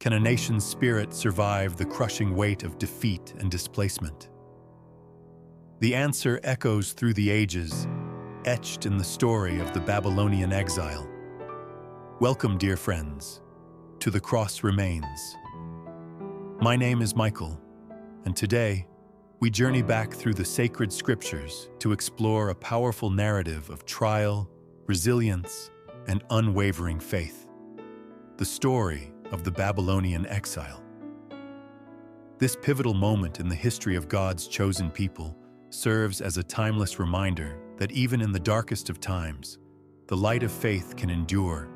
Can a nation's spirit survive the crushing weight of defeat and displacement? The answer echoes through the ages, etched in the story of the Babylonian exile. Welcome, dear friends, to The Cross Remains. My name is Michael, and today we journey back through the sacred scriptures to explore a powerful narrative of trial, resilience, and unwavering faith. The story of the Babylonian exile. This pivotal moment in the history of God's chosen people serves as a timeless reminder that even in the darkest of times, the light of faith can endure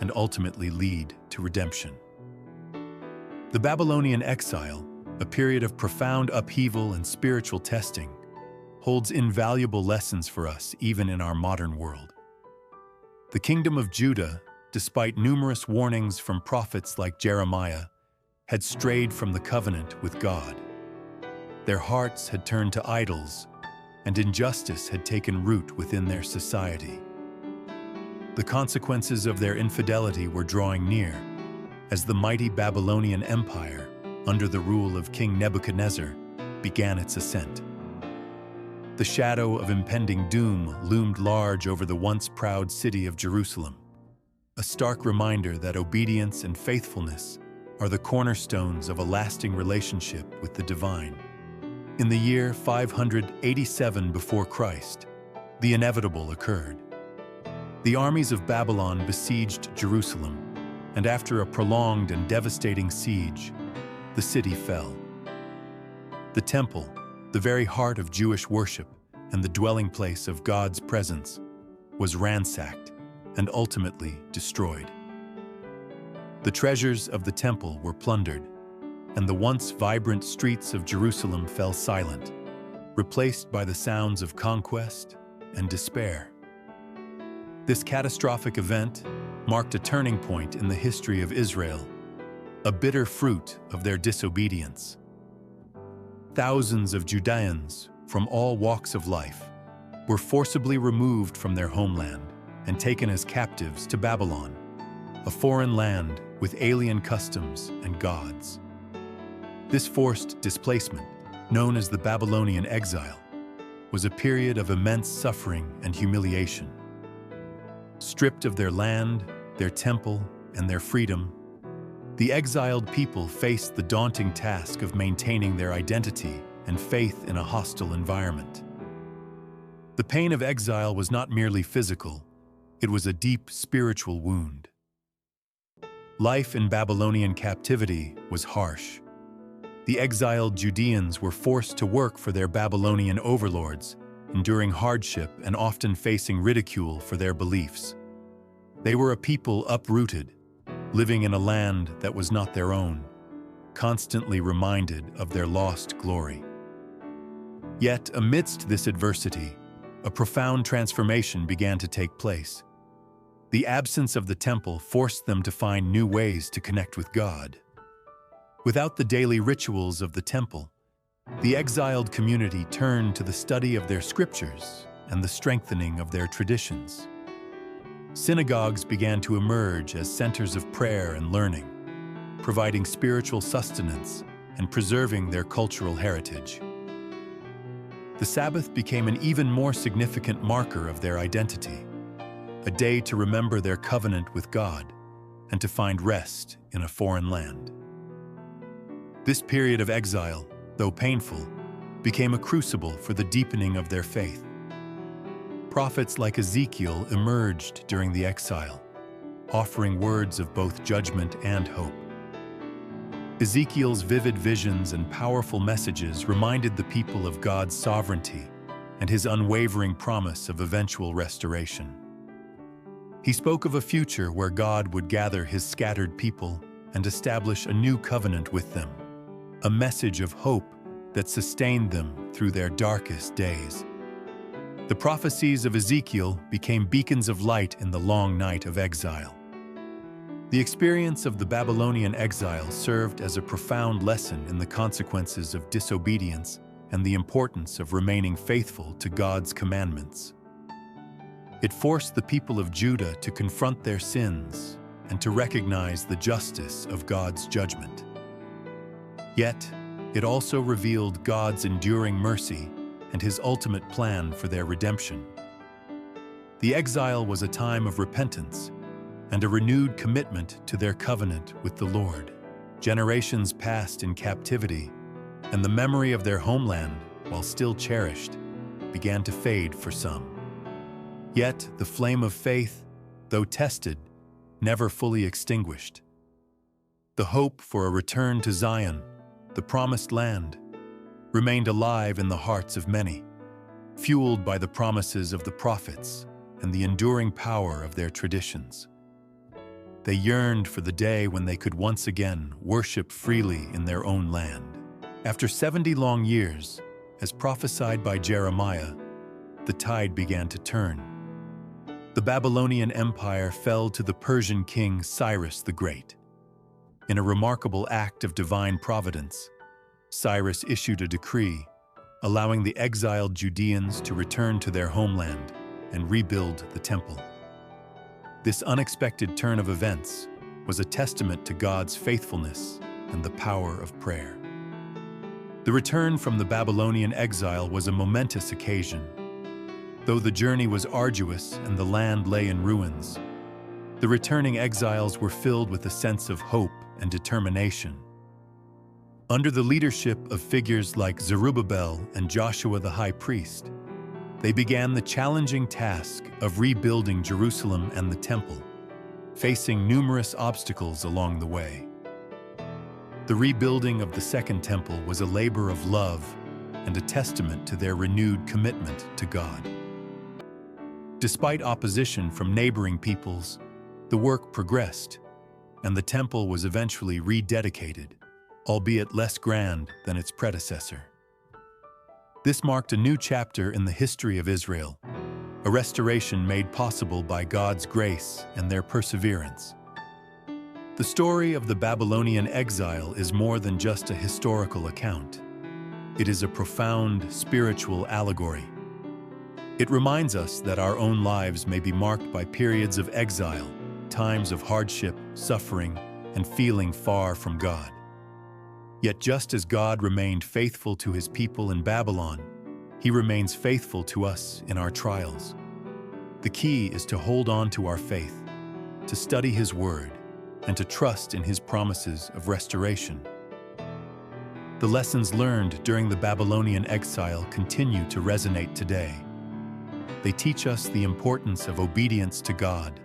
and ultimately lead to redemption. The Babylonian exile, a period of profound upheaval and spiritual testing, holds invaluable lessons for us even in our modern world. The kingdom of Judah, despite numerous warnings from prophets like Jeremiah, had strayed from the covenant with God. Their hearts had turned to idols, and injustice had taken root within their society. The consequences of their infidelity were drawing near, as the mighty Babylonian Empire, under the rule of King Nebuchadnezzar, began its ascent. The shadow of impending doom loomed large over the once proud city of Jerusalem, a stark reminder that obedience and faithfulness are the cornerstones of a lasting relationship with the divine. In the year 587 before Christ, the inevitable occurred. The armies of Babylon besieged Jerusalem, and after a prolonged and devastating siege, the city fell. The temple, the very heart of Jewish worship and the dwelling place of God's presence, was ransacked and ultimately destroyed. The treasures of the temple were plundered, and the once vibrant streets of Jerusalem fell silent, replaced by the sounds of conquest and despair. This catastrophic event marked a turning point in the history of Israel, a bitter fruit of their disobedience. Thousands of Judeans from all walks of life were forcibly removed from their homeland and taken as captives to Babylon, a foreign land with alien customs and gods. This forced displacement, known as the Babylonian exile, was a period of immense suffering and humiliation. Stripped of their land, their temple, and their freedom, the exiled people faced the daunting task of maintaining their identity and faith in a hostile environment. The pain of exile was not merely physical, it was a deep spiritual wound. Life in Babylonian captivity was harsh. The exiled Judeans were forced to work for their Babylonian overlords, enduring hardship and often facing ridicule for their beliefs. They were a people uprooted, living in a land that was not their own, constantly reminded of their lost glory. Yet, amidst this adversity, a profound transformation began to take place. The absence of the temple forced them to find new ways to connect with God. Without the daily rituals of the temple, the exiled community turned to the study of their scriptures and the strengthening of their traditions. Synagogues began to emerge as centers of prayer and learning, providing spiritual sustenance and preserving their cultural heritage. The Sabbath became an even more significant marker of their identity, a day to remember their covenant with God and to find rest in a foreign land. This period of exile, though painful, became a crucible for the deepening of their faith. Prophets like Ezekiel emerged during the exile, offering words of both judgment and hope. Ezekiel's vivid visions and powerful messages reminded the people of God's sovereignty and his unwavering promise of eventual restoration. He spoke of a future where God would gather his scattered people and establish a new covenant with them, a message of hope that sustained them through their darkest days. The prophecies of Ezekiel became beacons of light in the long night of exile. The experience of the Babylonian exile served as a profound lesson in the consequences of disobedience and the importance of remaining faithful to God's commandments. It forced the people of Judah to confront their sins and to recognize the justice of God's judgment. Yet, it also revealed God's enduring mercy and His ultimate plan for their redemption. The exile was a time of repentance and a renewed commitment to their covenant with the Lord. Generations passed in captivity, and the memory of their homeland, while still cherished, began to fade for some. Yet the flame of faith, though tested, never fully extinguished. The hope for a return to Zion, the promised land, remained alive in the hearts of many, fueled by the promises of the prophets and the enduring power of their traditions. They yearned for the day when they could once again worship freely in their own land. After 70 long years, as prophesied by Jeremiah, the tide began to turn. The Babylonian Empire fell to the Persian king Cyrus the Great. In a remarkable act of divine providence, Cyrus issued a decree allowing the exiled Judeans to return to their homeland and rebuild the temple. This unexpected turn of events was a testament to God's faithfulness and the power of prayer. The return from the Babylonian exile was a momentous occasion. Though the journey was arduous and the land lay in ruins, the returning exiles were filled with a sense of hope and determination. Under the leadership of figures like Zerubbabel and Joshua the high priest, they began the challenging task of rebuilding Jerusalem and the temple, facing numerous obstacles along the way. The rebuilding of the Second Temple was a labor of love and a testament to their renewed commitment to God. Despite opposition from neighboring peoples, the work progressed, and the temple was eventually rededicated, albeit less grand than its predecessor. This marked a new chapter in the history of Israel, a restoration made possible by God's grace and their perseverance. The story of the Babylonian exile is more than just a historical account. It is a profound spiritual allegory. It reminds us that our own lives may be marked by periods of exile, times of hardship, suffering, and feeling far from God. Yet just as God remained faithful to His people in Babylon, He remains faithful to us in our trials. The key is to hold on to our faith, to study His Word, and to trust in His promises of restoration. The lessons learned during the Babylonian exile continue to resonate today. They teach us the importance of obedience to God,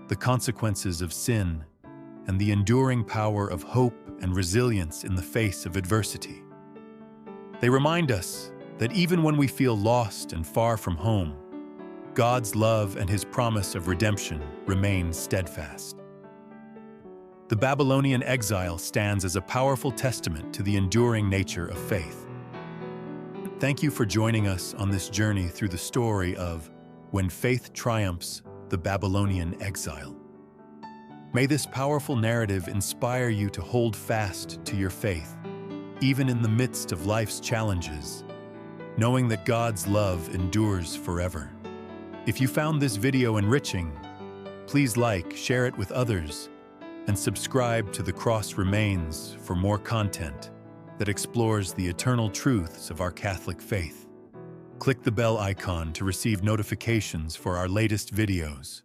the consequences of sin, and the enduring power of hope and resilience in the face of adversity. They remind us that even when we feel lost and far from home, God's love and His promise of redemption remain steadfast. The Babylonian exile stands as a powerful testament to the enduring nature of faith. Thank you for joining us on this journey through the story of When Faith Triumphs, the Babylonian Exile. May this powerful narrative inspire you to hold fast to your faith, even in the midst of life's challenges, knowing that God's love endures forever. If you found this video enriching, please like, share it with others, and subscribe to The Cross Remains for more content that explores the eternal truths of our Catholic faith. Click the bell icon to receive notifications for our latest videos.